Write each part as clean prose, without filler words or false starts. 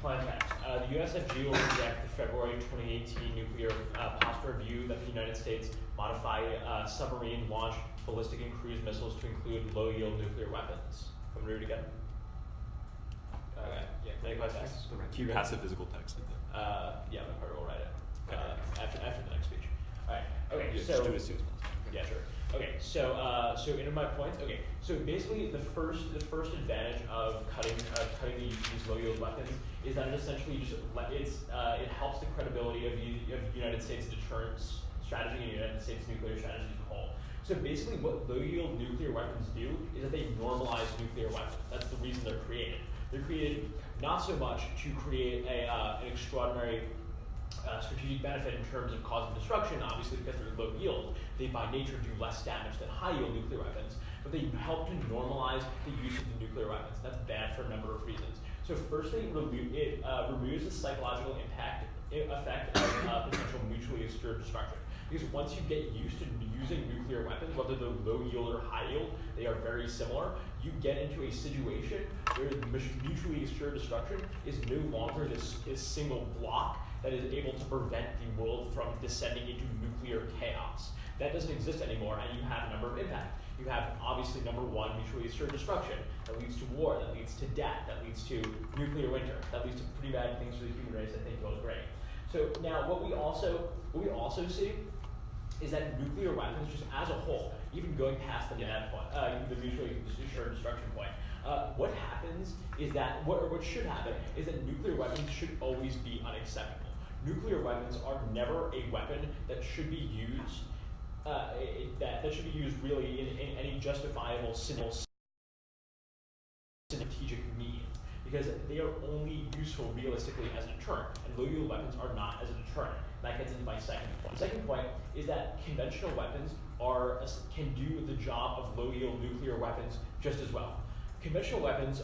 Context. The USFG will reject the February 2018 nuclear posture review that the United States modify submarine launch ballistic and cruise missiles to include low-yield nuclear weapons. Can we read it again? Okay. Yeah. Any questions? Passive physical text. Yeah, McCarter will write it after the next speech. All right. Okay. Yeah, So just do it as soon as possible. yeah, sure. Okay. So into my points. Okay. So basically, the first advantage of cutting these low-yield weapons is that it essentially just it helps the credibility of the United States deterrence strategy and the United States nuclear strategy as a whole. So basically, what low-yield nuclear weapons do is that they normalize nuclear weapons. That's the reason they're created. They're created not so much to create an extraordinary strategic benefit in terms of causing destruction, obviously because they're low yield. They by nature do less damage than high yield nuclear weapons, but they help to normalize the use of the nuclear weapons. That's bad for a number of reasons. So firstly, it removes the psychological effect of potential mutually assured destruction. Because once you get used to using nuclear weapons, whether they're low yield or high yield, they are very similar. You get into a situation where mutually assured destruction is no longer this single block that is able to prevent the world from descending into nuclear chaos. That doesn't exist anymore, and you have a number of impacts. You have, obviously, number one, mutually assured destruction. That leads to war, that leads to death, that leads to nuclear winter, that leads to pretty bad things for the human race, I think you'll agree. So now what we also see is that nuclear weapons, just as a whole, even going past the mutually assured destruction point, what happens is that, what should happen, is that nuclear weapons should always be unacceptable. Nuclear weapons are never a weapon that should be used, that should be used really in any justifiable strategic means, because they are only useful realistically as a deterrent, and low-yield weapons are not as a deterrent. That gets into my second point. Second point is that conventional weapons can do the job of low-yield nuclear weapons just as well. Conventional weapons,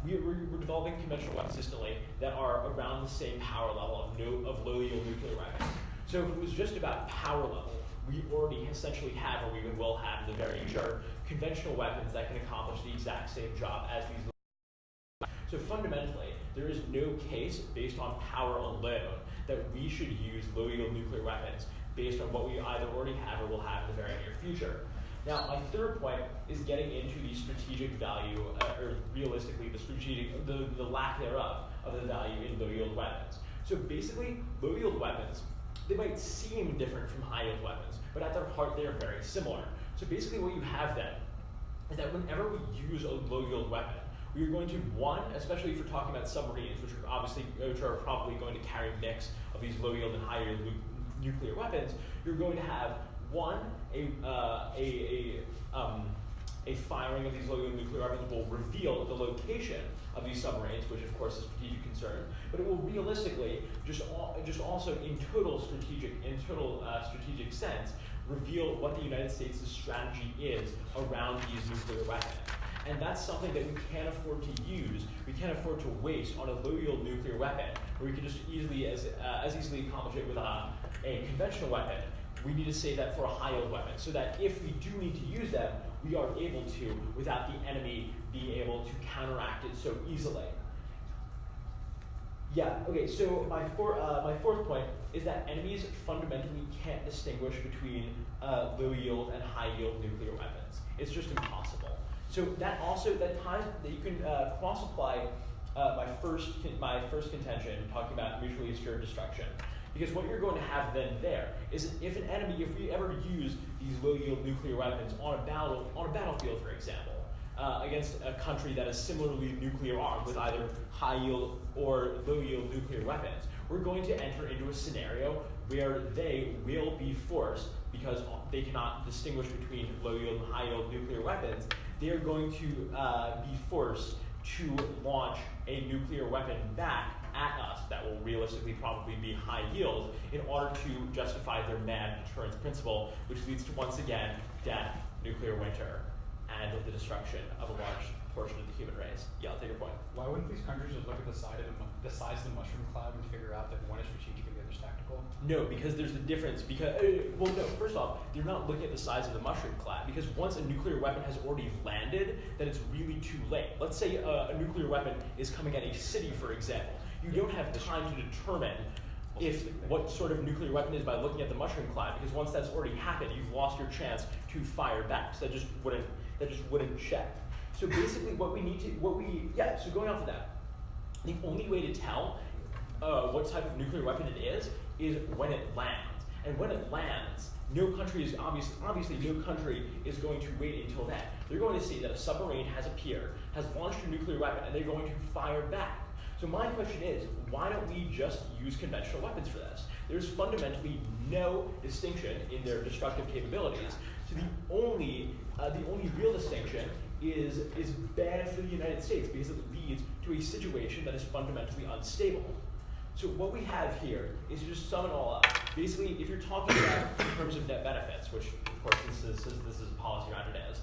we're developing conventional weapons consistently that are around the same power level of low-yield nuclear weapons. So if it was just about power level, we already essentially have, or we will have in the very future, conventional weapons that can accomplish the exact same job as these. So fundamentally, there is no case based on power alone that we should use low-yield nuclear weapons based on what we either already have or will have in the very near future. Now, my third point is getting into the strategic value, or realistically, the lack thereof of the value in low-yield weapons. So basically, low-yield weapons, they might seem different from high-yield weapons, but at their heart, they are very similar. So basically, what you have then is that whenever we use a low-yield weapon, we are going to, one, especially if you're talking about submarines, which are probably going to carry a mix of these low-yield and high-yield nuclear weapons, you're going to have, one, a firing of these low-yield nuclear weapons will reveal the location of these submarines, which of course is a strategic concern, but it will realistically, just also in total strategic sense, reveal what the United States' strategy is around these nuclear weapons. And that's something that we can't afford to use, we can't afford to waste on a low-yield nuclear weapon, where we can just as easily accomplish it with a conventional weapon. We need to save that for a high-yield weapon, so that if we do need to use them, we are able to without the enemy being able to counteract it so easily. Yeah, okay, so my fourth point is that enemies fundamentally can't distinguish between low-yield and high-yield nuclear weapons. It's just impossible. So that you can cross-apply my first contention, talking about mutually assured destruction. Because what you're going to have then there is if we ever use these low-yield nuclear weapons on a battlefield, for example, against a country that is similarly nuclear armed with either high-yield or low-yield nuclear weapons, we're going to enter into a scenario where they will be forced, because they cannot distinguish between low-yield and high-yield nuclear weapons, they are going to be forced to launch a nuclear weapon back at us that will realistically probably be high yield in order to justify their Mann deterrence principle, which leads to, once again, death, nuclear winter, and the destruction of a large portion of the human race. Yeah, I'll take your point. Why wouldn't these countries just look at the size of the mushroom cloud and figure out that one is strategic and the other is tactical? No, because there's the difference. Because well, no. First off, you're not looking at the size of the mushroom cloud, because once a nuclear weapon has already landed, then it's really too late. Let's say a nuclear weapon is coming at a city, for example. You don't have time to determine what sort of nuclear weapon is by looking at the mushroom cloud, because once that's already happened, you've lost your chance to fire back. So that just wouldn't check. So basically, so going off of that, the only way to tell what type of nuclear weapon it is when it lands. And when it lands, no country is obviously no country is going to wait until then. They're going to see that a submarine has appeared, has launched a nuclear weapon, and they're going to fire back. So my question is, why don't we just use conventional weapons for this? There's fundamentally no distinction in their destructive capabilities. So the only real distinction is bad for the United States, because it leads to a situation that is fundamentally unstable. So what we have here is to just sum it all up. Basically, if you're talking about in terms of net benefits, which of course this is policy around it as,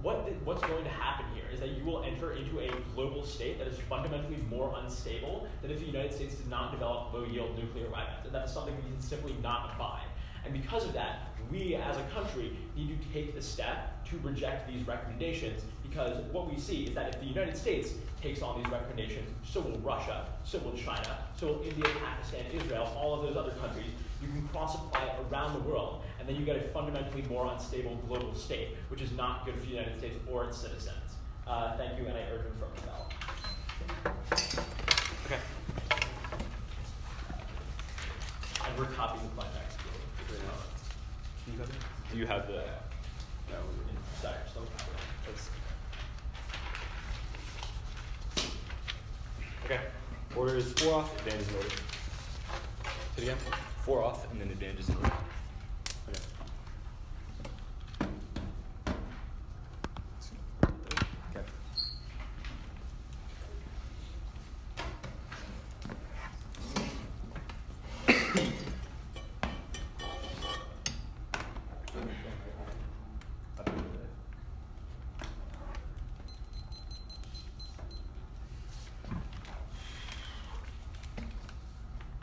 what's going to happen here is that you will enter into a global state that is fundamentally more unstable than if the United States did not develop low-yield nuclear weapons. And that is something we can simply not abide. And because of that, we as a country need to take the step to reject these recommendations, because what we see is that if the United States takes on these recommendations, so will Russia, so will China, so will India, Pakistan, Israel, all of those other countries. You can cross-apply it around the world, and then you get a fundamentally more unstable global state, which is not good for the United States or its citizens. Thank you, and I urge him from the bell. Okay. And we're copying the climax. Do you have the? No, sorry, just don't copy it. Okay. Order is 4 off, advantage in order. Say it again. 4 off, and then advantages in order. Okay. Okay.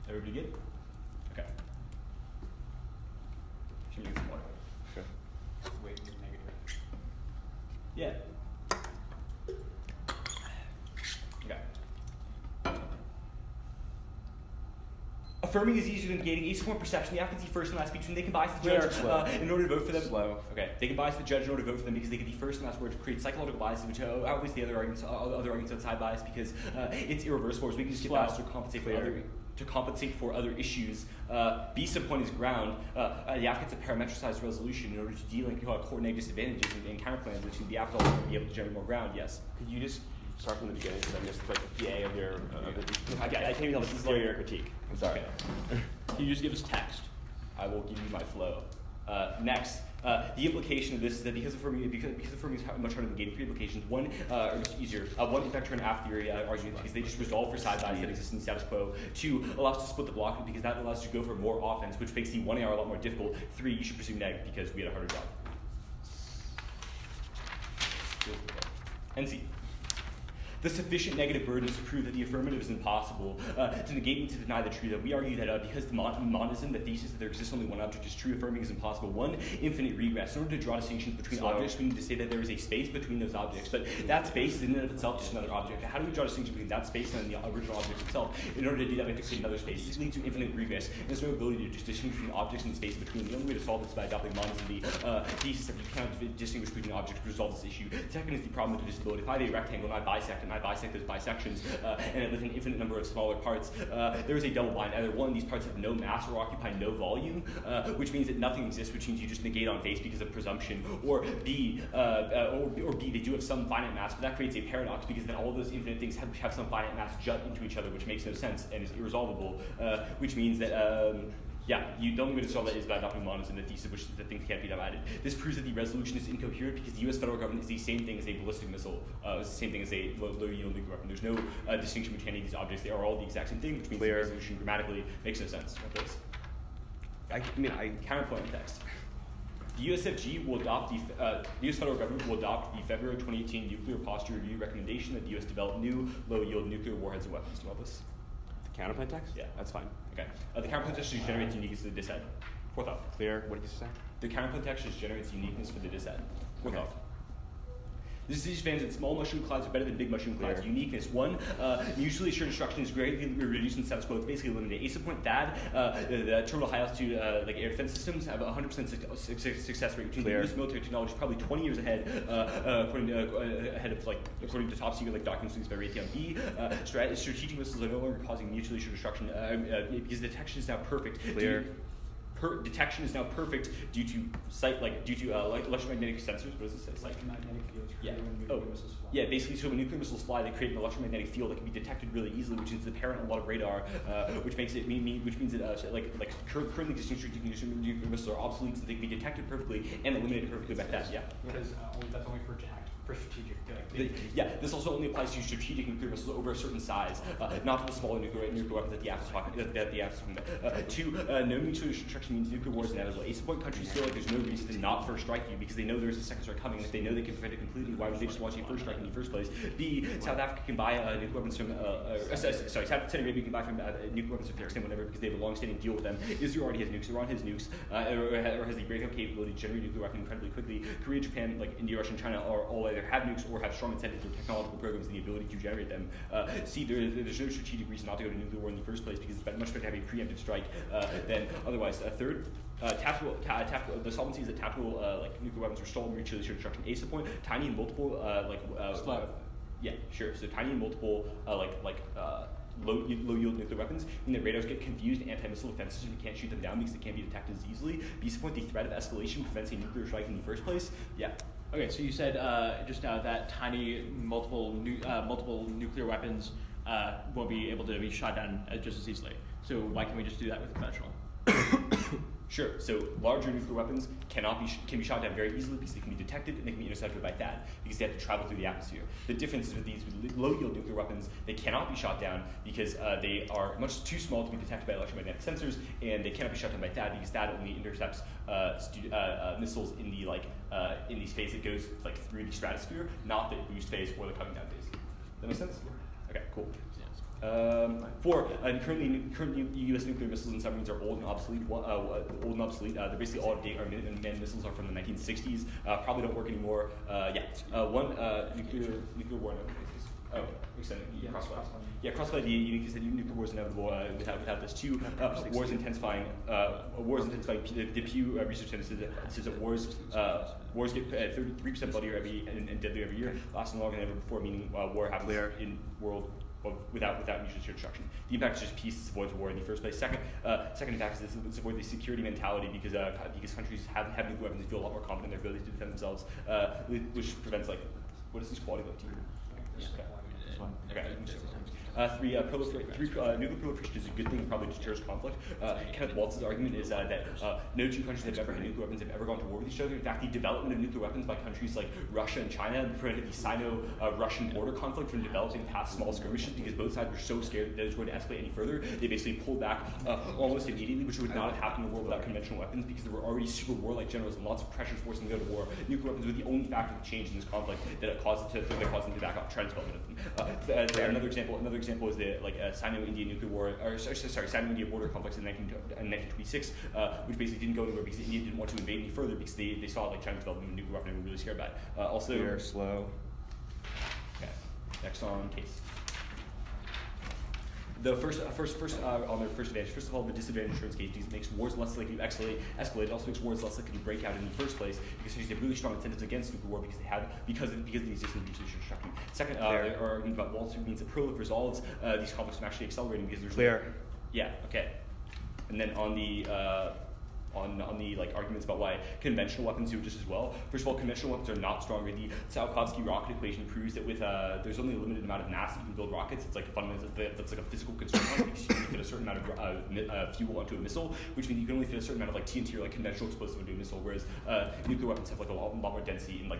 Everybody good? Okay. Should we get some water? Okay. Wait, you're negative. Yeah. Okay. Affirming is easier than negating. Asynchronous perception. The applicants first and last speech, and they can bias the judge in order to vote for them. Slow. Okay. They can bias the judge in order to vote for them because they get the first and last word to create psychological biases, which outweighs the other arguments outside bias, because it's irreversible. Whereas we can just get faster to compensate for other issues. B subpoint is ground. The applicants have parametricized resolution in order to de-link coordinate disadvantages and counterplans, which the applicants will be able to generate more ground. Yes. Could you just start from the beginning, because I missed like the PA of your. I can't even tell this is your critique. I'm sorry. Okay. Can you just give us text? I will give you my flow. Next, the implication of this is that because affirming is much harder than gating pre-implications, one, or just easier, one in fact turn half theory argument, because they just resolve for side bias that exists in the status quo. 2, allows us to split the block, because that allows us to go for more offense, which makes the 1AR a lot more difficult. 3, you should pursue neg, because we had a harder job. NC. The sufficient negative burden is to prove that the affirmative is impossible, to negate and to deny the truth. That we argue that because the monism, the thesis that there exists only one object, is true, affirming is impossible. 1, infinite regress. In order to draw distinctions between objects, we need to say that there is a space between those objects. But that space is in and of itself just another object. How do we draw distinction between that space and the original object itself? In order to do that, we have to create another space. This leads to infinite regress. And there's no ability to just distinguish between objects and the space between. The only way to solve this is by adopting monism, the thesis that you cannot distinguish between objects to resolve this issue. Second is the problem of divisibility. If I have a rectangle and I bisect those bisections, and with an infinite number of smaller parts, there is a double bind. Either 1, these parts have no mass or occupy no volume, which means that nothing exists, which means you just negate on face because of presumption, or B, they do have some finite mass, but that creates a paradox, because then all of those infinite things have some finite mass jut into each other, which makes no sense and is irresolvable, which means that the only way to solve that is by adopting monism, the thesis which is that things can't be divided. This proves that the resolution is incoherent, because the U.S. federal government is the same thing as a ballistic missile. It's the same thing as a low-yield nuclear weapon. There's no distinction between any of these objects. They are all the exact same thing, which means the resolution grammatically makes no sense. I counterpoint the text. The USFG will adopt the U.S. federal government will adopt the February 2018 Nuclear Posture Review recommendation that the U.S. develop new low-yield nuclear warheads and weapons. Do you know this? The counterplan text? Yeah. That's fine. Okay. The counterplan text generates uniqueness for the dishead. Fourth off. Clear. What did you say? The counterplan text generates uniqueness for the dishead. Fourth Okay. off. This is advantage that small mushroom clouds are better than big mushroom clouds. Clear. Uniqueness. One, mutually assured destruction is greatly reduced in status quo. It's basically limited. Ace of point THAAD, the terminal high altitude like air defense systems have a 100% success rate between Clear. the U.S. military technology is probably 20 years ahead, according to top secret like documents released by Raytheon. B, strategic missiles are no longer causing mutually assured destruction because detection is now perfect. Clear. Detection is now perfect due to electromagnetic sensors. What does it say? Electromagnetic fields. Yeah. When nuclear Oh, missiles fly. yeah. Basically, so when nuclear missiles fly, they create an electromagnetic field that can be detected really easily, which is apparent on a lot of radar, which means that currently existing strategic nuclear missiles are obsolete, so they can be detected perfectly and eliminated perfectly by that. Yeah. Because that's only for strategic. This also only applies to strategic nuclear missiles over a certain size, not to the smaller nuclear weapons that the AF is talking about. Two, no mutual destruction means nuclear war is inevitable. Ace of point countries feel like there's no reason to not first strike you because they know there's a second strike coming, and if they know they can prevent it completely, why would they just want you first strike in the first place? B, South Africa can buy nuclear weapons from, Saudi Arabia can buy from nuclear weapons from Pakistan, whatever, because they have a long-standing deal with them. Israel already has nukes, Iran has nukes, or has the great capability to generate nuclear weapons incredibly quickly. Korea, Japan, like India, Russia, and China are all either have nukes or have strong incentives or technological programs and the ability to generate them. C, there's no strategic reason not to go to nuclear war in the first place because it's much better to have a preemptive strike than otherwise. Third, the solvency is that tactical nuclear weapons are stalled mutually assured destruction. Ace of point, tiny and multiple yeah, sure. So tiny and multiple low yield nuclear weapons mean that radars get confused anti-missile defenses and you can't shoot them down because they can't be detected as easily. B of point, the threat of escalation prevents a nuclear strike in the first place. Yeah. Okay, so you said just now that tiny multiple nuclear weapons won't be able to be shot down just as easily. So why can't we just do that with conventional? Sure. So larger nuclear weapons can be shot down very easily because they can be detected and they can be intercepted by THAAD because they have to travel through the atmosphere. The difference is with these low-yield nuclear weapons, they cannot be shot down because they are much too small to be detected by electromagnetic sensors, and they cannot be shot down by THAAD because THAAD only intercepts missiles in the phase that goes through the stratosphere, not the boost phase or the coming down phase. That make sense? Okay, cool. Four, current U.S. nuclear missiles and submarines are old and obsolete. They're basically all out of date. Our Mann missiles are from the 1960s. Probably don't work anymore. Nuclear war. Oh, extended. Crossfire. Yeah, crossfire. The uniqueness that nuclear war is inevitable without this. Two, wars intensifying. The Pew Research Center says that wars get 33% bloodier and deadlier every year, lasting longer than ever before. Meaning war happens in world. Without mutual destruction. The impact is just peace. It avoids war in the first place. Second impact is it's avoid the security mentality because countries have nuclear weapons and feel a lot more confident in their ability to defend themselves, which prevents what is this quality look to you? Okay. Three, nuclear proliferation is a good thing, probably deters conflict. Kenneth Waltz's argument is that no two countries that have ever had nuclear weapons have ever gone to war with each other. In fact, the development of nuclear weapons by countries like Russia and China prevented the Sino-Russian border conflict from developing past small skirmishes because both sides were so scared that it was going to escalate any further. They basically pulled back almost immediately, which would not have happened in a war without conventional weapons because there were already super warlike generals and lots of pressures forcing them to go to war. Nuclear weapons were the only factor that changed in this conflict that caused them to back up, try to develop them. Another example is the Sino-Indian nuclear war, Sino-India border conflicts in 1926, which basically didn't go anywhere because India didn't want to invade any further because they saw China developing a nuclear weapon and were really scared about it. Also, we are slow. Okay, next on case. The first on their first advantage. First of all, the disadvantage insurance case because it makes wars less likely to escalate. It also makes wars less likely to break out in the first place because they have really strong incentives against nuclear war because of the existence of mutual destruction. Second, our argument about Waltz means that prolif resolves these conflicts from actually accelerating because there's clear. Yeah. Okay. And then on the arguments about why conventional weapons do it just as well. First of all, conventional weapons are not stronger. The Tsiolkovsky rocket equation proves that with there's only a limited amount of mass that you can build rockets. It's that's a physical constraint because you can fit a certain amount of fuel onto a missile, which means you can only fit a certain amount of TNT or conventional explosive into a missile. Whereas nuclear weapons have a lot more density and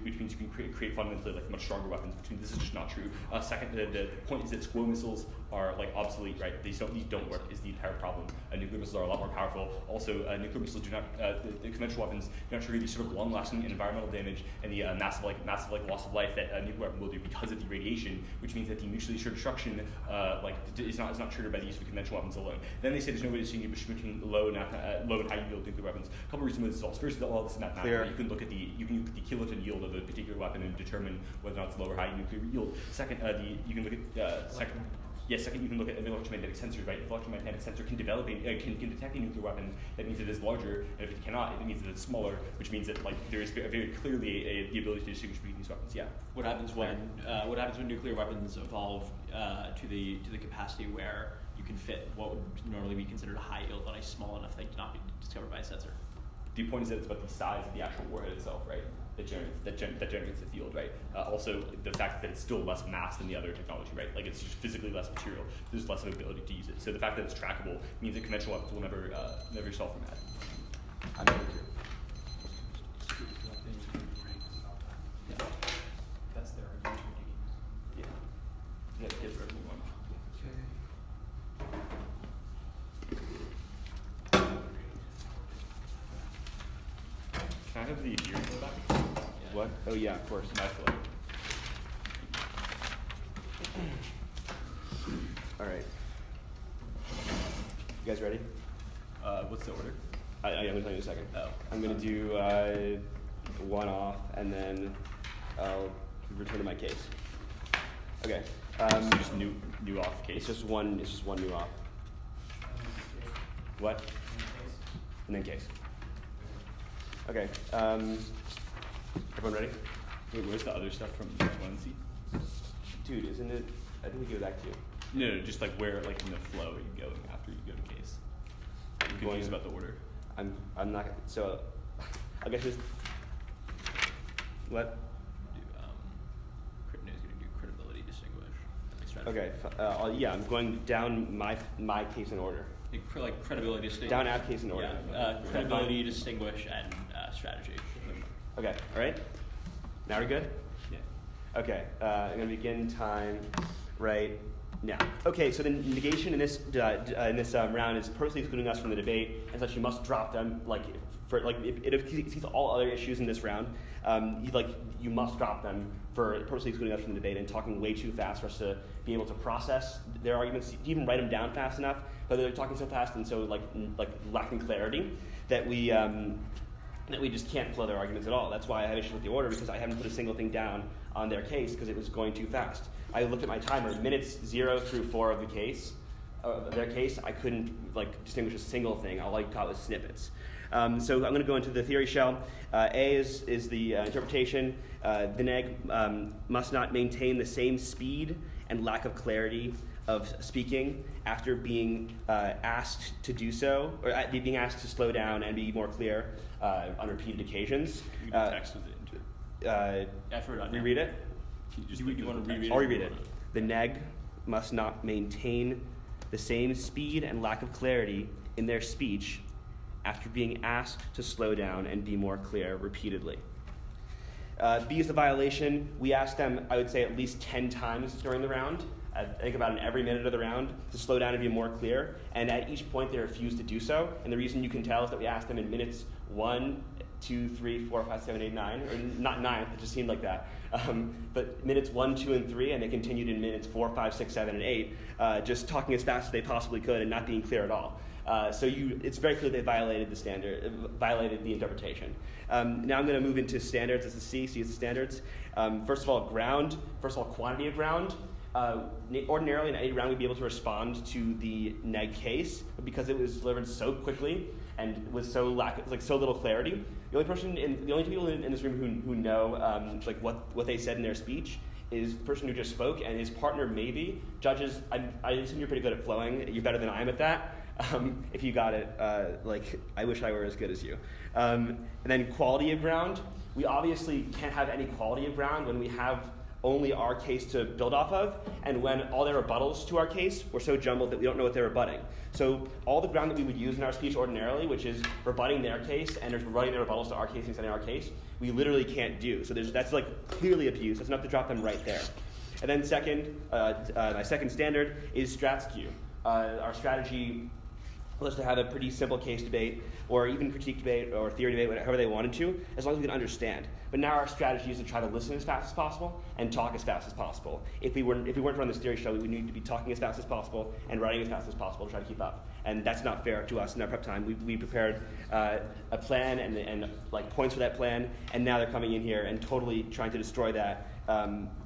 which means you can create fundamentally much stronger weapons. Which means this is just not true. Second, the point is that squirrel missiles are like obsolete, right? These don't work is the entire problem. Nuclear missiles are a lot more powerful. Also, nuclear missiles do not, the conventional weapons do not trigger the sort of long-lasting environmental damage and the massive loss of life that a nuclear weapon will do because of the radiation, which means that the mutually assured destruction is not triggered by the use of conventional weapons alone. Then they say there's no way to distinguish between low and high yield nuclear weapons. A couple of reasons why this solves. First, all this is mathematical. You can look at the kiloton yield of a particular weapon and determine whether or not it's low or high nuclear yield. Second, you can look at second, you can look at an electromagnetic sensors, right? If an electromagnetic sensor can detect a nuclear weapon, that means it is larger, and if it cannot, it means that it's smaller, which means that there is very clearly the ability to distinguish between these weapons. Yeah. What happens when nuclear weapons evolve to the capacity where you can fit what would normally be considered a high yield on a small enough thing to not be discovered by a sensor? The point is that it's about the size of the actual warhead itself, right? That generates the field, right? Also, the fact that it's still less mass than the other technology, right? Like it's just physically less material. There's less of ability to use it. So the fact that it's trackable means that conventional weapons will never solve from that. I'm not sure. Yeah. That's their argument. Yeah. Yeah. Get rid of one. Can I have the earrings back? What? Oh yeah, of course. My flow. All right. You guys ready? What's the order? I'm gonna tell you in a second. Oh. I'm gonna do one off, and then I'll return to my case. Okay. So just new off case. It's just one new off. What? And then case. Okay. Everyone ready? Wait, where's the other stuff from 1C? Dude, isn't it? I think we give it back to you. No, just like where, like in the flow are you going after you go to case? I'm confused about the order. I'm not. So, I guess just. What? Crypto is going to do credibility distinguish. Okay. Yeah, I'm going down my case in order. Like credibility distinguish. Down our case in order. Yeah. Credibility distinguish and strategy. Okay. All right. Now we're good. Yeah. Okay. I'm gonna begin time right now. Okay. So the negation in this round is purposely excluding us from the debate, and such you must drop them. It exceeds all other issues in this round. You must drop them for purposely excluding us from the debate and talking way too fast for us to be able to process their arguments, even write them down fast enough. But they're talking so fast and so like lacking clarity that we just can't flow their arguments at all. That's why I have issues with the order, because I haven't put a single thing down on their case because it was going too fast. I looked at my timer, minutes 0 through 4 of the case, their case, I couldn't distinguish a single thing. All I caught was snippets. So I'm going to go into the theory shell. A is the interpretation. The neg must not maintain the same speed and lack of clarity of speaking after being asked to do so, or being asked to slow down and be more clear on repeated occasions. You can text with it into it. Reread it? You want to reread it? I'll reread it. The neg must not maintain the same speed and lack of clarity in their speech after being asked to slow down and be more clear repeatedly. B is the violation. We asked them, I would say, at least 10 times during the round. I think about in every minute of the round to slow down and be more clear. And at each point, they refused to do so. And the reason you can tell is that we asked them in minutes 1, 2, 3, 4, 5, 7, 8, 9, or not 9, it just seemed like that. But minutes 1, 2, and 3, and they continued in minutes 4, 5, 6, 7, and 8, just talking as fast as they possibly could and not being clear at all. It's very clear they violated the standard, violated the interpretation. Now I'm going to move into standards. This is C is the standards. First of all, quantity of ground. Ordinarily in any round we'd be able to respond to the neg case, but because it was delivered so quickly and with so little clarity, the only two people in this room who know what they said in their speech is the person who just spoke, and his partner maybe. Judges, I assume you're pretty good at flowing. You're better than I am at that. If you got it, I wish I were as good as you. And then quality of ground. We obviously can't have any quality of ground when we have only our case to build off of, and when all their rebuttals to our case were so jumbled that we don't know what they're rebutting. So all the ground that we would use in our speech ordinarily, which is rebutting their case and rebutting their rebuttals to our case and extending our case, we literally can't do. So that's clearly abuse. That's enough to drop them right there. And then my second standard is strat skew. Our strategy was to have a pretty simple case debate, or even critique debate, or theory debate, however they wanted to, as long as we can understand. But now our strategy is to try to listen as fast as possible and talk as fast as possible. If we weren't to run this theory show, we would need to be talking as fast as possible and writing as fast as possible to try to keep up. And that's not fair to us in our prep time. We prepared a plan and like points for that plan, and now they're coming in here and totally trying to destroy that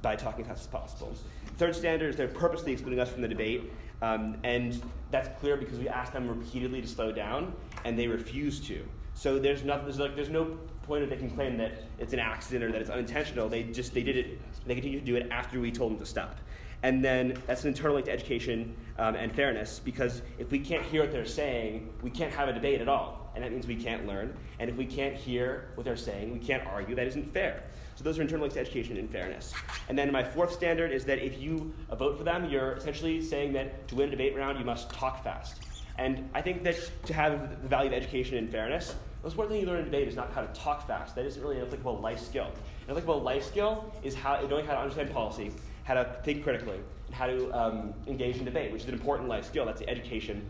by talking as fast as possible. Third standard is they're purposely excluding us from the debate. And that's clear because we asked them repeatedly to slow down, and they refuse to. So there's no point of they can claim that it's an accident or that it's unintentional. They did it. They continue to do it after we told them to stop. And then that's an internal link to education and fairness, because if we can't hear what they're saying, we can't have a debate at all, and that means we can't learn. And if we can't hear what they're saying, we can't argue. That isn't fair. So those are internal links to education and fairness. And then my fourth standard is that if you vote for them, you're essentially saying that to win a debate round, you must talk fast. And I think that to have the value of education and fairness, the most important thing you learn in debate is not how to talk fast. That isn't really an applicable life skill. An applicable life skill is knowing how to understand policy, how to think critically, and how to engage in debate, which is an important life skill. That's the education.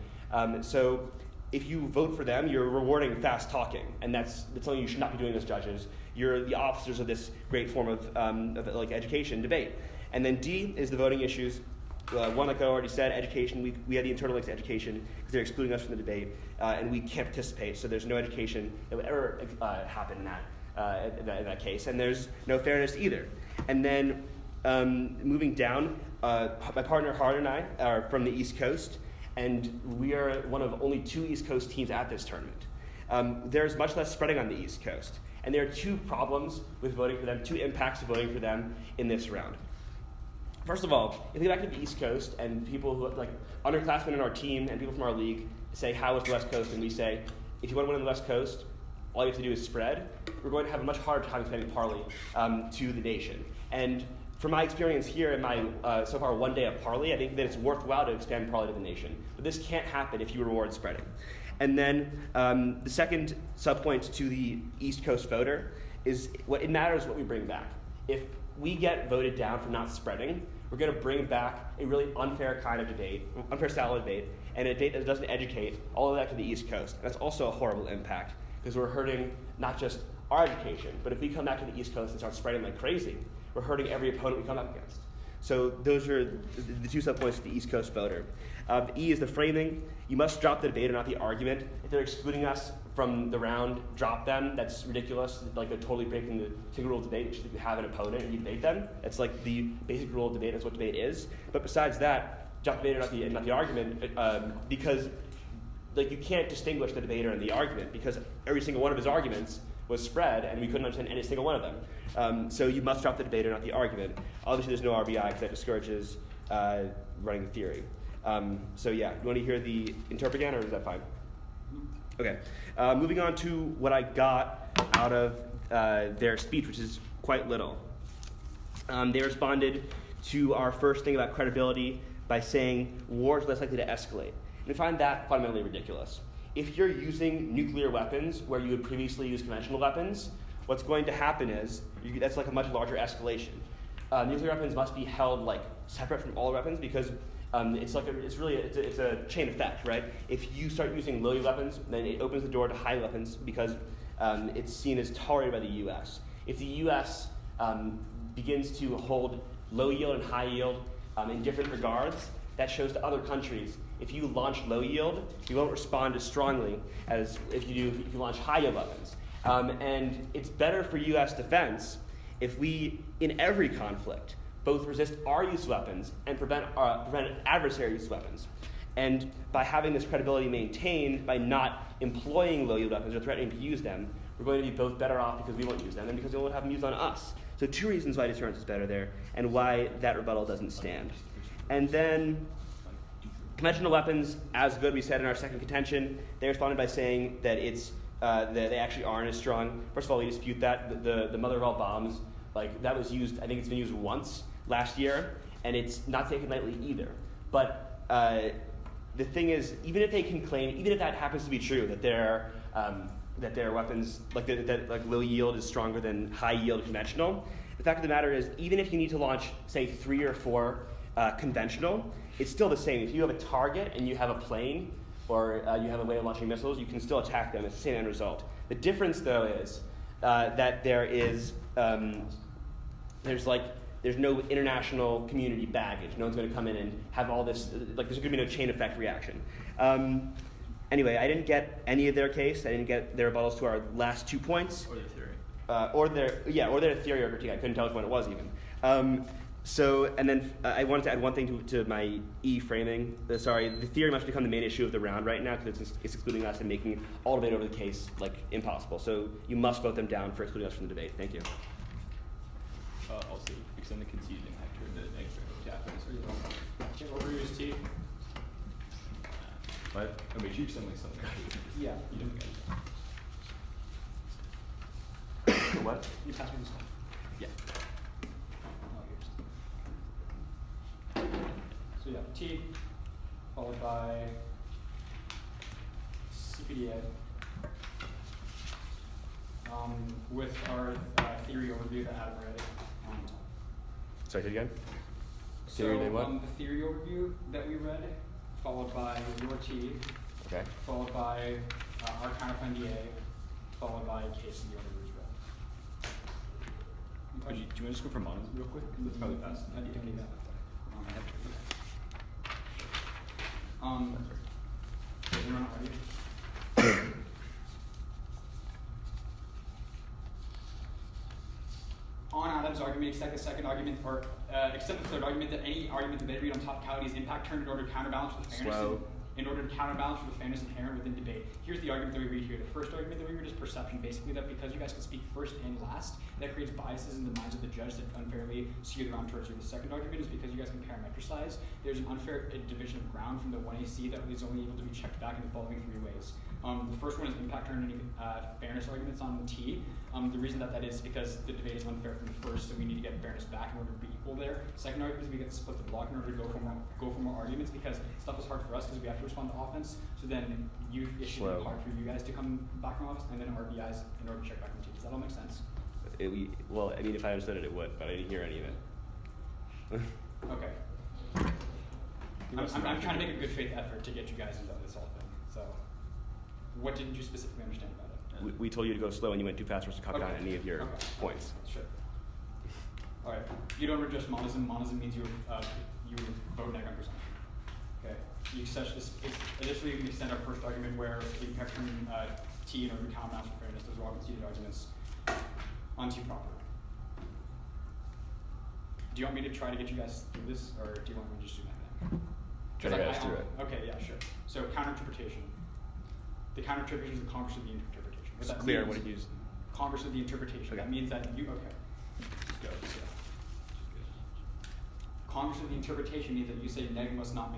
So if you vote for them, you're rewarding fast talking, and that's something you should not be doing as judges. You're the officers of this great form of like education, debate. And then D is the voting issues. One, like I already said, education. We had the internal links to education because they're excluding us from the debate, and we can't participate. So there's no education that would ever happen in that case, and there's no fairness either. And then moving down, my partner Hart and I are from the East Coast, and we are one of only 2 East Coast teams at this tournament. There's much less spreading on the East Coast, and there are 2 problems with voting for them, 2 impacts of voting for them in this round. First of all, if we go back to the East Coast and people who, like underclassmen in our team and people from our league say, how is the West Coast? And we say, if you want to win on the West Coast, all you have to do is spread. We're going to have a much harder time expanding Parley to the nation. And from my experience here in my so far 1 day of Parley, I think that it's worthwhile to expand Parley to the nation. But this can't happen if you reward spreading. And then the second subpoint to the East Coast voter is it matters what we bring back. If we get voted down for not spreading, we're going to bring back a really unfair kind of debate, unfair style of debate, and a debate that doesn't educate all of that to the East Coast. And that's also a horrible impact because we're hurting not just our education, but if we come back to the East Coast and start spreading like crazy, we're hurting every opponent we come up against. So those are the 2 subpoints to the East Coast voter. The E is the framing. You must drop the debate and not the argument. If they're excluding us from the round, drop them. That's ridiculous. Like they're totally breaking the single rule of debate, which is that you have an opponent and you debate them. That's like the basic rule of debate. That's what debate is. But besides that, drop the debate and not the argument, because like you can't distinguish the debater and the argument because every single one of his arguments was spread and we couldn't understand any single one of them. So you must drop the debater, not the argument. Obviously, there's no RBI because that discourages running the theory. So yeah, you want to hear the interp again, or is that fine? Okay. Moving on to what I got out of their speech, which is quite little. They responded to our first thing about credibility by saying war is less likely to escalate. And I find that fundamentally ridiculous. If you're using nuclear weapons where you would previously use conventional weapons, what's going to happen is that's like a much larger escalation. Nuclear weapons must be held like separate from all weapons because it's a chain effect, right? If you start using low yield weapons, then it opens the door to high weapons because it's seen as tolerated by the U.S. If the U.S. Begins to hold low yield and high yield in different regards, that shows to other countries. If you launch low yield, you won't respond as strongly as if you launch high yield weapons. And it's better for U.S. defense if we, in every conflict, both resist our use of weapons and prevent adversary use of weapons. And by having this credibility maintained, by not employing low yield weapons or threatening to use them, we're going to be both better off because we won't use them and because they won't have them used on us. So 2 reasons why deterrence is better there and why that rebuttal doesn't stand. And then conventional weapons, as good, we said in our second contention, they responded by saying that that they actually aren't as strong. First of all, we dispute that. The mother of all bombs, like that was used, I think it's been used once last year, and it's not taken lightly either. But the thing is, even if they can claim, even if that happens to be true, that their weapons, like low yield is stronger than high yield conventional, The fact of the matter is, even if you need to launch, say, 3 or 4 conventional, it's still the same. If you have a target and you have a plane, or you have a way of launching missiles, you can still attack them. It's the same end result. The difference, though, is that there's no international community baggage. No one's going to come in and have all this, like there's going to be no chain effect reaction. Anyway, I didn't get any of their case. I didn't get their rebuttals to our last 2 points. Or their theory. Or their theory or critique. I couldn't tell which one it was even. I wanted to add one thing to my E framing. The theory must become the main issue of the round right now because it's excluding us and making all debate over the case impossible. So you must vote them down for excluding us from the debate. Thank you. Also, extend the conceded impact to the next round. What were yours, T? What? I mean, you extend something. Yeah. You don't get it. What? You pass me this one. Yeah. So yeah, T, followed by CPDA. With our theory overview that Adam read on top. Sorry, say it again? So Theory, what? the theory overview that we read, followed by your T, Okay. followed by our counterclaim DA, followed by case in the order we read. Do you want to just go for monos real quick? That's probably fast. I don't need that. Is everyone not ready? On Adam's argument, except the second argument, or except the third argument that any argument that they read on topicality is impact turned in order to counterbalance with fairness. In order to counterbalance with the fairness inherent within debate. Here's the argument that we read here. The first argument that we read is perception, basically that because you guys can speak first and last, that creates biases in the minds of the judge that unfairly skew the round towards you. The second argument is because you guys can parametricize, there's an unfair division of ground from the 1AC that is only able to be checked back in the following 3 ways. The first one is impact turned into fairness arguments on T. The reason that is because the debate is unfair from the first, so we need to get fairness back in order to be equal there. Second argument is we get to split the block in order to go for more arguments because stuff is hard for us because we have to respond to offense. So then it should be hard for you guys to come back from offense, and then RBIs in order to check back on T. Does that all make sense? If I understood it, it would, but I didn't hear any of it. Okay. I'm trying to make a good faith effort to get you guys into this whole thing. So, what didn't you specifically understand about it? We told you to go slow and you went too fast for us to copy down any of your points. Sure. All right. You don't adjust monism. Monism means you vote neg on presumption. Okay. Additionally, we extend our first argument where we impact from T in order to counterbalance for fairness. Those are all conceded arguments on T proper. Do you want me to try to get you guys through this, or do you want me to just do that then? Try to get us through it. Okay, yeah, sure. So counterinterpretation. The counterinterpretation is the converse of the interpretation. It's clear what it means. Converse of the interpretation. Okay. That means that you, okay. Let's go. Converse of the interpretation means that you say neg must not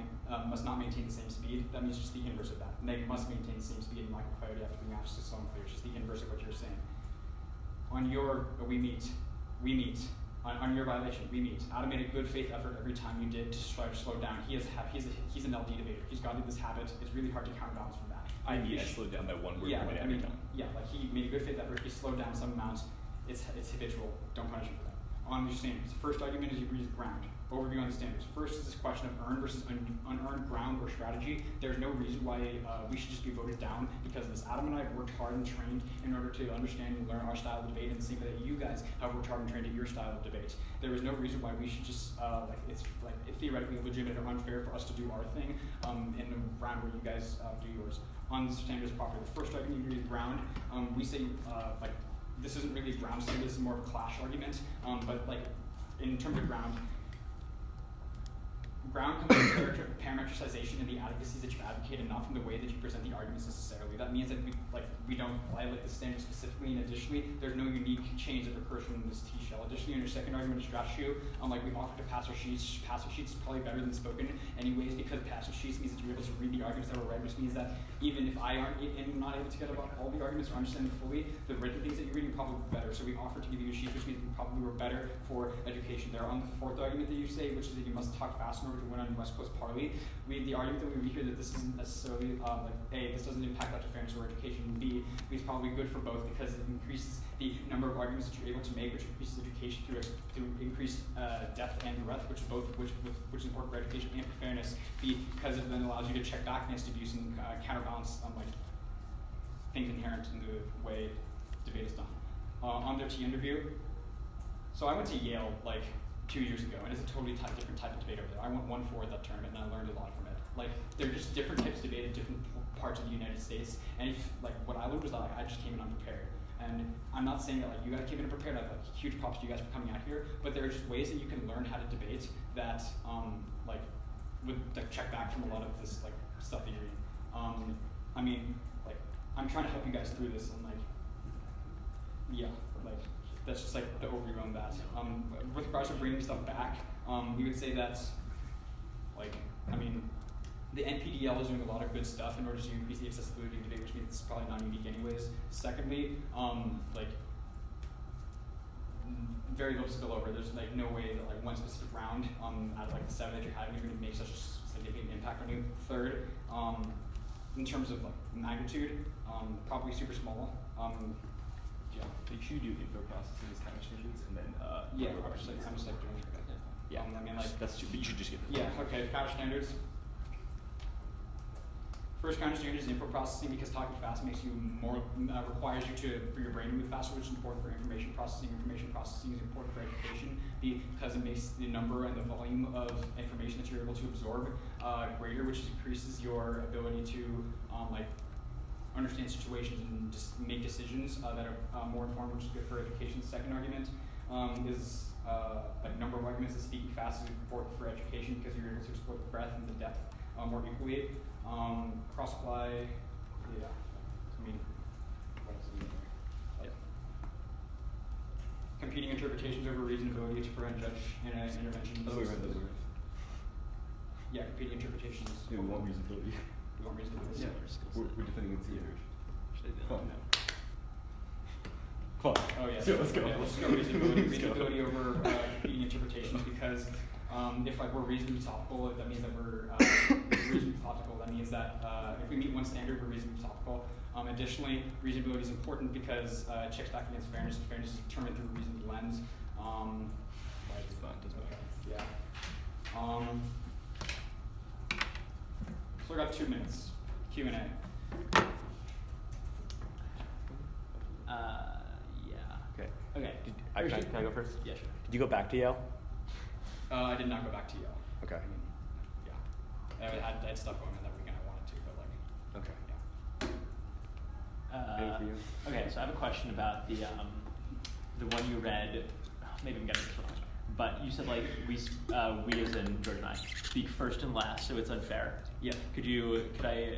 maintain the same speed. That means just the inverse of that. Neg must maintain the same speed in lack of clarity after being asked to so unclear. It's just the inverse of what you're saying. On your, we meet. On your violation, we meet. Adam made a good faith effort every time you did to try to slow down. He's an LD debater. He's got this habit. It's really hard to counterbalance from that. I slowed down by 1 word per minute every time. Yeah, he made a good faith effort. He slowed down some amount. It's habitual. Don't punish him for that. On your standards, the first argument is you read ground. Overview on the standards. First is this question of earned versus unearned ground or strategy. There's no reason why we should just be voted down because this Adam and I have worked hard and trained in order to understand and learn our style of debate, and the same way that you guys have worked hard and trained at your style of debate. There is no reason why we should just it's theoretically legitimate or unfair for us to do our thing in a round where you guys do yours. On the standards properly, the first argument you read ground. We say this isn't really a ground standard. This is more of a clash argument. But in terms of ground comes from parametricization and the adequacies that you advocate enough in the way that you present the arguments necessarily. That means that we don't violate the standard specifically, and additionally, there's no unique change that occurs from this T-shell. Additionally, in your second argument, strategy, we offer to passive sheets. Passive sheets is probably better than spoken anyways because passive sheets means that you're able to read the arguments that were read, which means that even if I am not able to get about all the arguments or understand them fully, the written things that you're reading are probably better. So we offer to give you a sheet, which means we probably were better for education. There on the fourth argument that you say, which is that you must talk fast in order to win on West Coast Parley. The argument that we read here that this isn't necessarily like A, this doesn't impact that fairness or education. B, it's probably good for both because it increases the number of arguments that you're able to make, which increases education through increased depth and breadth, which is important for education and for fairness. B, because it then allows you to check back against abuse and counterbalance like things inherent in the way debate is done. On their T interview, so I went to Yale like 2 years ago, and it's a totally different type of debate over there. I won 1-4 at that tournament, and I learned a lot from it. Like, they're just different types of debate in different parts of the United States, and what I learned was that I just came in unprepared. And I'm not saying that like you guys came in unprepared. I have like, huge props to you guys for coming out here, but there are just ways that you can learn how to debate that like would like, check back from a lot of this like stuff that you're reading. I mean, like I'm trying to help you guys through this, and like yeah, like that's just like the overview on that. With regards to bringing stuff back, we would say that like I mean. The NPDL is doing a lot of good stuff in order to increase the accessibility of debate, which means it's probably not unique anyways. Secondly, like very little spillover. There's like no way that like one specific round out of like the 7 that you're having is going to make such a significant impact on you. Third, in terms of like magnitude, probably super small. Yeah. Make sure you do info processing as kind of standards, and then yeah, I'm just like doing it. Yeah, I mean like that's you should just get it. Yeah. Okay. Counter standards. First counter standard is info processing because talking fast makes you more requires you for your brain to move faster, which is important for information processing. Information processing is important for education because it makes the number and the volume of information that you're able to absorb greater, which increases your ability to like understand situations and just make decisions that are more informed, which is good for education. The second argument is like number of arguments. That speaking fast is important for education because you're able to explore the breadth and the depth more equally. Cross-apply, yeah. I mean, what else is in there? Yeah. Competing interpretations over reasonability to prevent judge intervention. Oh, we read those. Yeah, competing interpretations. Yeah, we want reasonability. We want reasonability. Yeah, we're defending against the other. Should I do Come on. that? Come on. Oh yeah. So let's go. Yeah, let's go reasonability. Reasonability over competing interpretations because if like we're reasonably topical, that means that we're reasonably topical. That means that if we meet one standard, we're reasonably topical. Additionally, reasonability is important because it checks back against fairness. Fairness is determined through a reasoned lens. It's fine. Doesn't matter. Yeah. So I got 2 minutes. Q&A. Yeah. Okay. Okay. Can I go first? Yeah, sure. Did you go back to Yale? I did not go back to Yale. Okay. I mean, yeah. I had stuff going on that weekend I wanted to, but like, Okay. yeah. Anything for you? Okay, so I have a question about the one you read. Maybe I'm getting this wrong, but you said like we as in George and I speak first and last, so it's unfair. Yeah. Could I?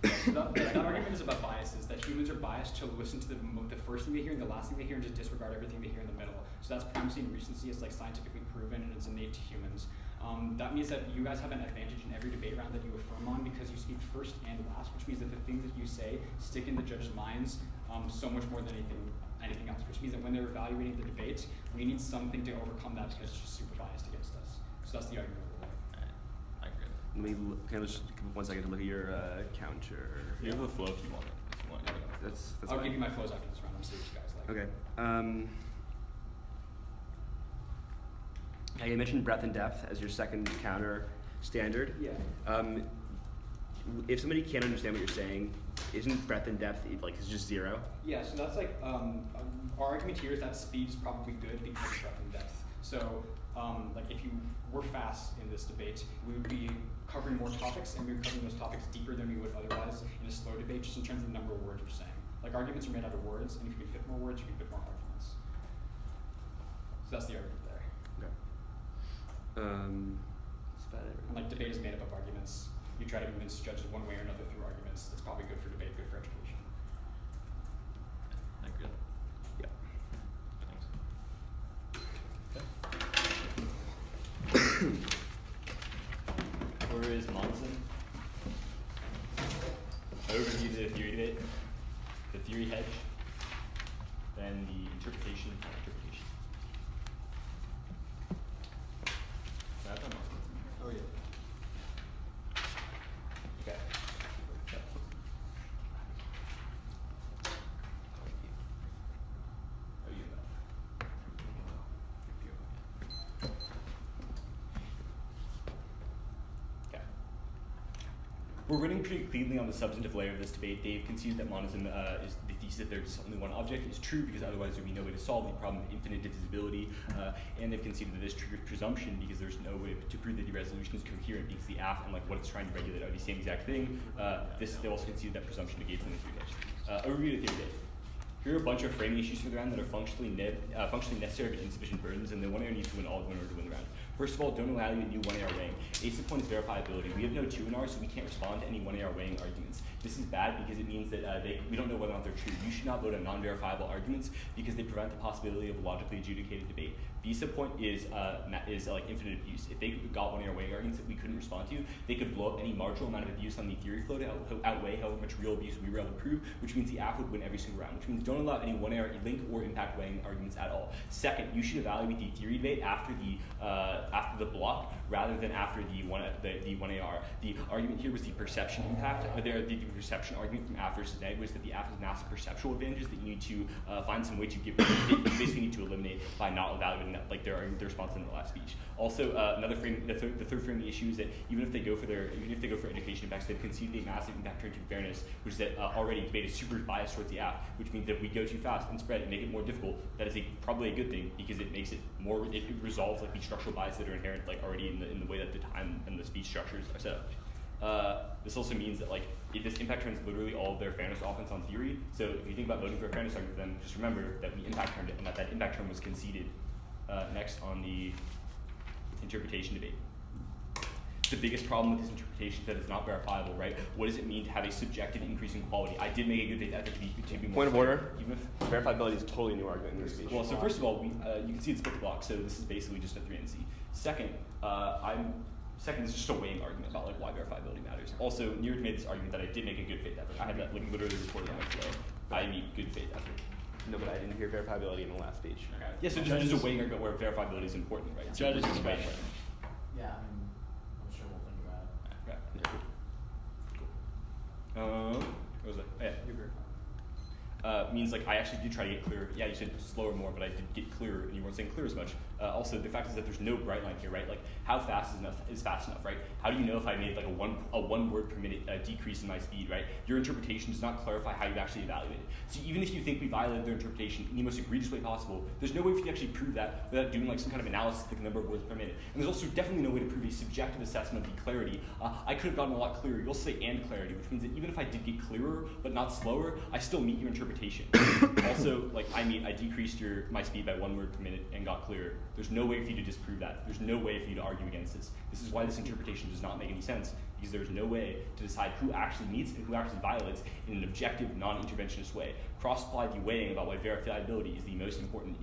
That argument is about biases, that humans are biased to listen to the first thing they hear and the last thing they hear and just disregard everything they hear in the middle. So that's primacy and recency. It's like scientifically proven and it's innate to humans. That means that you guys have an advantage in every debate round that you affirm on because you speak first and last, which means that the things that you say stick in the judges' minds so much more than anything else, which means that when they're evaluating the debate, we need something to overcome that because it's just super biased against us. So that's the argument. Let me can I just give 1 second to look at your counter. You have the flow if you want it. If you want it. That's I'll fine. give you my flows after this round. I'm serious, guys. Like, Okay. You mentioned breadth and depth as your second counter standard. Yeah. If somebody can't understand what you're saying, isn't breadth and depth like it's just 0? Yeah, so that's like our argument here is that speed is probably good because of breadth and depth. So like if you were fast in this debate, we would be covering more topics and we would be covering those topics deeper than we would otherwise in a slow debate, just in terms of the number of words we're saying. Like arguments are made out of words, and if you can fit more words, you can fit more arguments. So that's the argument there. Okay. That's about it. And like debate is made up of arguments. You try to convince judges one way or another through arguments. It's probably good for debate, good for education. I agree. Yeah. Thanks. Where is Monson? overview the theory debate, the theory hedge, then the interpretation. Oh, yeah. Okay. Okay. We're running pretty cleanly on the substantive layer of this debate. Dave conceded that monism is the thesis that there's only one object is true because otherwise there would be no way to solve the problem of infinite divisibility. And they've conceded that this triggers presumption because there's no way to prove that the resolution is coherent because the app and like what it's trying to regulate are the same exact thing. They also conceded that presumption negates in the theory hedge. Overview of the theory hedge. Here are a bunch of framing issues for the round that are functionally necessary but insufficient burdens, and the 1AR needs to win all in order to win the round. First of all, don't allow any new 1AR weighing. Ace of point is verifiability. We have no 2NR, so we can't respond to any 1AR weighing arguments. This is bad because it means that we don't know whether or not they're true. You should not vote on non-verifiable arguments because they prevent the possibility of a logically adjudicated debate. Visa point is like infinite abuse. If they got 1AR weighing arguments that we couldn't respond to, they could blow up any marginal amount of abuse on the theory flow to outweigh however much real abuse we were able to prove, which means the app would win every single round, which means don't allow any 1AR link or impact weighing arguments at all. Second, you should evaluate the theory debate after the block rather than after the 1AR. The argument here was the perception impact. The perception argument from app versus neg was that the app has massive perceptual advantages that you need to find some way to give. You basically need to eliminate by not evaluating that, like their response in the last speech. Also, the third framing issue is that even if they go for education impacts, they've conceded a massive impact turn to fairness, which is that already debate is super biased towards the app, which means that if we go too fast and spread and make it more difficult, that is probably a good thing because it makes it more. It resolves like the structural bias that are inherent like already in the way that the time and the speech structures are set up. This also means that like this impact turns literally all of their fairness offense on theory. So if you think about voting for a fairness argument, then just remember that we impact turned it and that impact turn was conceded. Next on the interpretation debate. The biggest problem with this interpretation is that it's not verifiable, right? What does it mean to have a subjective increase in quality? I did make a good ethic to be more Point of order. Even if Verifiability is totally a new argument in this speech. well, so first of all, you can see it's split the block, so this is basically just a 3NC. Second, this is just a weighing argument about like why verifiability matters. Also, Neeraj made this argument that I did make a good faith effort. I had that like literally reported on my flow. I need good faith effort. No, but I didn't hear verifiability in the last speech. Okay. Yeah, so just a weighing argument where verifiability is important, right? So Judges' discretion. Yeah, I mean, I'm sure we'll think about it. Okay. Cool. What was that? Oh, yeah, you're verified. Means like I actually did try to get clearer. Yeah, you said slower more, but I did get clearer, and you weren't saying clear as much. Also, the fact is that there's no bright line here, right? Like, how fast is fast enough, right? How do you know if I made like a one word per minute decrease in my speed, right? Your interpretation does not clarify how you actually evaluate it. So even if you think we violated their interpretation in the most egregious way possible, there's no way for you to actually prove that without doing like some kind of analysis of the number of words per minute. And there's also definitely no way to prove a subjective assessment of the clarity. I could have gotten a lot clearer. You'll say and clarity, which means that even if I did get clearer but not slower, I still meet your interpretation. Also, like I decreased my speed by 1 word per minute and got clearer. There's no way for you to disprove that. There's no way for you to argue against this. This is why this interpretation does not make any sense, because there's no way to decide who actually meets and who actually violates in an objective, non-interventionist way. Cross-apply the weighing about why verifiability is the most important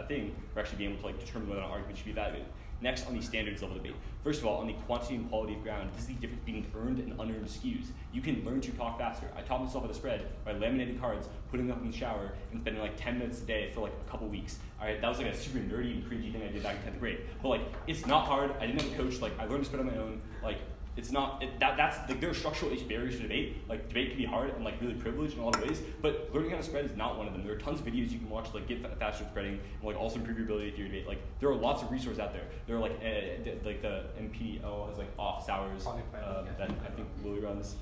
thing for actually being able to like determine whether an argument should be evaluated. Next, on the standards level debate. First of all, on the quantity and quality of ground, this is the difference between earned and unearned skews. You can learn to talk faster. I taught myself how to spread by laminating cards, putting them up in the shower, and spending like 10 minutes a day for like a couple weeks. All right, that was like a super nerdy and cringy thing I did back in 10th grade. But like, it's not hard. I didn't have a coach. Like, I learned to spread on my own. Like, it's not, that's, like, there are structural barriers to debate. Like, debate can be hard and, like, really privileged in a lot of ways, but learning how to spread is not one of them. There are tons of videos you can watch to, like, get faster at spreading and, like, also improve your ability to theory debate. Like, there are lots of resources out there. There are, like the NPDTOC has, like, office hours that I think Lilly runs.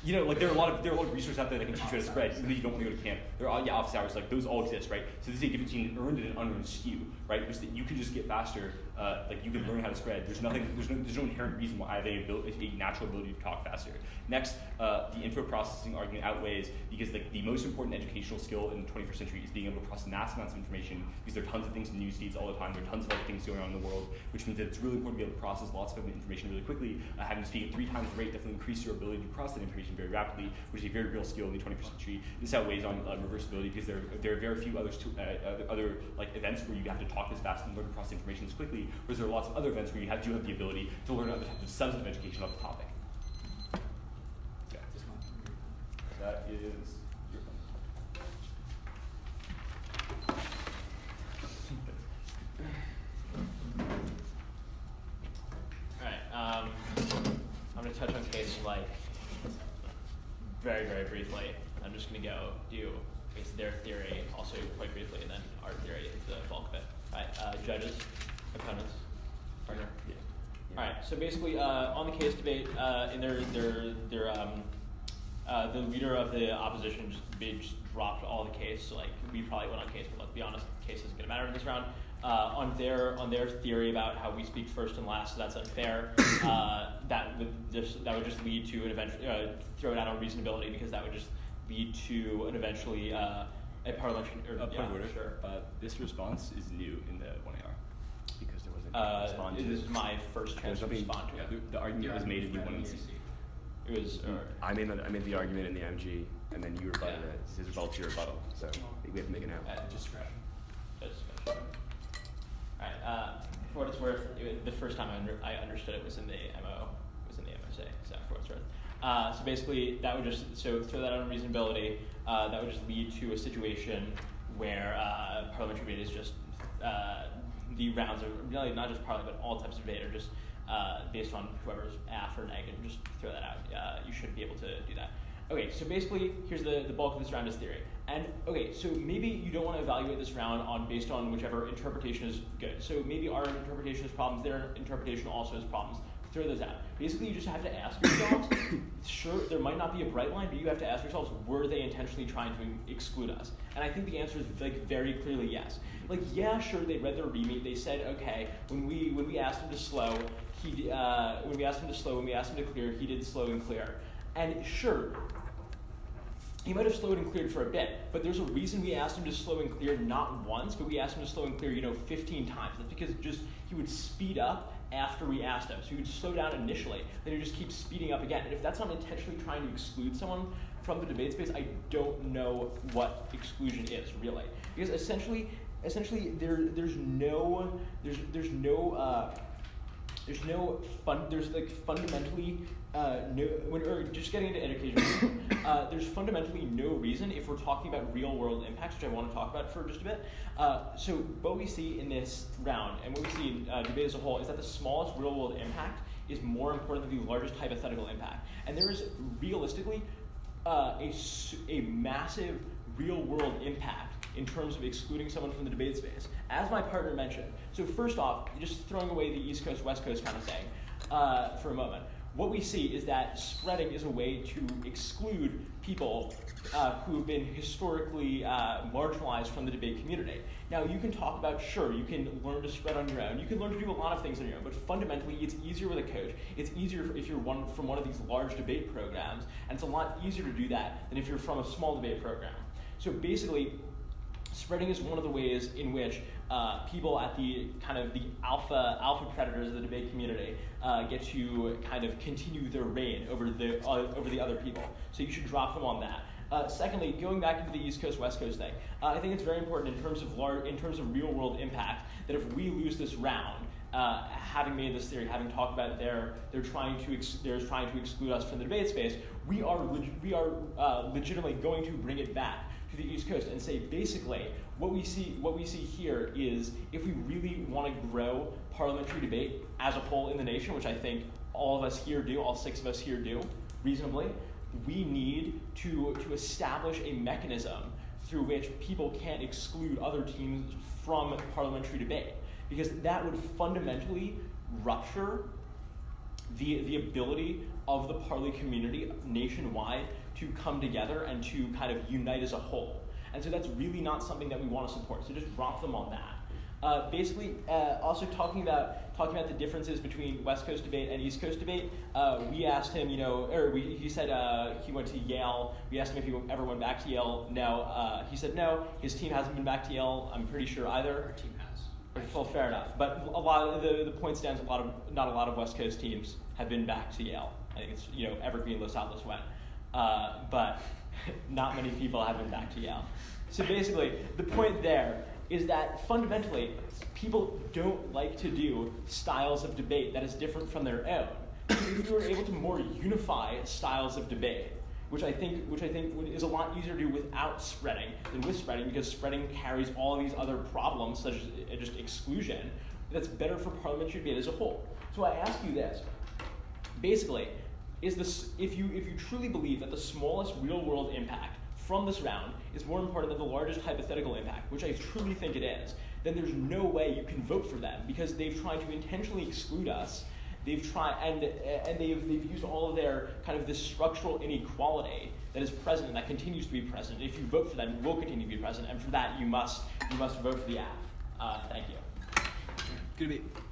You know, like there are a lot of resources out there that can teach you how to spread, even if you don't want to go to camp. There are office hours, like those all exist, right? So this is a difference between an earned and an unearned skew, right? Which that you can just get faster, like you can learn how to spread. There's no inherent reason why I have a natural ability to talk faster. Next, the info processing argument outweighs because like the most important educational skill in the 21st century is being able to process massive amounts of information, because there are tons of things in news feeds all the time. There are tons of other things going on in the world, which means that it's really important to be able to process lots of information really quickly. Having to speak at 3 times the rate definitely increases your ability to process that information very rapidly, which is a very real skill in the 21st century. This outweighs on reversibility because there are very few other like events where you have to talk this fast and learn to process information this quickly, whereas there are lots of other events where you do have the ability to learn other types of substantive education on the topic. That is your Alright, I'm going to touch on case like very, very briefly. I'm just going to go do their theory also quite briefly, and then our theory is the bulk of it. Alright, judges, opponents, partner. Yeah. Alright, so basically on the case debate, in the leader of the opposition just dropped all the case. So like we probably went on case, but let's be honest, case isn't going to matter in this round. On their theory about how we speak first and last, so that's unfair. That would just lead to an eventual throw it out on reasonability, because that would just lead to an eventually a parliamentary. point of order. Sure. This response is new in the 1AR because there wasn't a response. This is my first chance to respond to it. The argument was made in the 1C. It was. I made the argument in the MG, and then you rebutted it. His rebuttal to your rebuttal. So we have to make it now. Discretion. Alright, for what it's worth, the first time I understood it was in the MSA, so for what it's worth. So basically, that would just, throw that out on reasonability, that would just lead to a situation where parliamentary debate is just, the rounds of, really not just parliament, but all types of debate are just based on whoever's AF or neg, and just throw that out. You should be able to do that. Okay, so basically, here's the bulk of this round is theory. And okay, so maybe you don't want to evaluate this round based on whichever interpretation is good. So maybe our interpretation has problems, their interpretation also has problems. Throw those out. Basically, you just have to ask yourselves, sure, there might not be a bright line, but you have to ask yourselves, were they intentionally trying to exclude us? And I think the answer is like very clearly yes. Like, yeah, sure, they read their remit, they said, okay, when we asked him to slow, when we asked him to clear, he did slow and clear. And sure, he might have slowed and cleared for a bit, but there's a reason we asked him to slow and clear not once, but we asked him to slow and clear, 15 times. That's because he would speed up after we asked him. So he would slow down initially, then he would just keep speeding up again. And if that's not intentionally trying to exclude someone from the debate space, I don't know what exclusion is, really. Because essentially just getting into education, there's fundamentally no reason, if we're talking about real world impacts, which I want to talk about for just a bit. So what we see in this round, and what we see in debate as a whole, is that the smallest real world impact is more important than the largest hypothetical impact. And there is realistically a massive real world impact in terms of excluding someone from the debate space. As my partner mentioned, so first off, just throwing away the East Coast, West Coast kind of thing for a moment, what we see is that spreading is a way to exclude people who have been historically marginalized from the debate community. Now, you can talk about, sure, you can learn to spread on your own. You can learn to do a lot of things on your own, but fundamentally, it's easier with a coach. It's easier if you're from one of these large debate programs, and it's a lot easier to do that than if you're from a small debate program. So basically, spreading is one of the ways in which people at the kind of the alpha predators of the debate community get to kind of continue their reign over the other people. So you should drop them on that. Secondly, going back into the East Coast West Coast thing, I think it's very important in terms of real world impact that if we lose this round, having made this theory, having talked about they're trying to exclude us from the debate space, we are legitimately going to bring it back to the East Coast and say basically what we see here is if we really want to grow parliamentary debate as a whole in the nation, which I think all of us here do, all 6 of us here do reasonably, we need to establish a mechanism through which people can't exclude other teams from parliamentary debate, because that would fundamentally rupture the ability of the parley community nationwide to come together and to kind of unite as a whole. And so that's really not something that we want to support. So just drop them on that. Basically, also talking about the differences between West Coast debate and East Coast debate, we asked him, he said he went to Yale. We asked him if he ever went back to Yale. No, he said no. His team hasn't been back to Yale, I'm pretty sure either. Our team has. Well, fair enough. But a lot of the point stands. Not a lot of West Coast teams have been back to Yale. I think it's Evergreen, Los Altos went, but not many people have been back to Yale. So basically, the point there is that fundamentally, people don't like to do styles of debate that is different from their own. So if we were able to more unify styles of debate, which I think is a lot easier to do without spreading than with spreading, because spreading carries all of these other problems, such as just exclusion, that's better for parliamentary debate as a whole. So I ask you this. Basically, if you truly believe that the smallest real-world impact from this round is more important than the largest hypothetical impact, which I truly think it is, then there's no way you can vote for them, because they've tried to intentionally exclude us. They've tried, and they've used all of their kind of this structural inequality that is present and that continues to be present. If you vote for them, it will continue to be present, and for that you must vote for the app. Thank you. Good debate.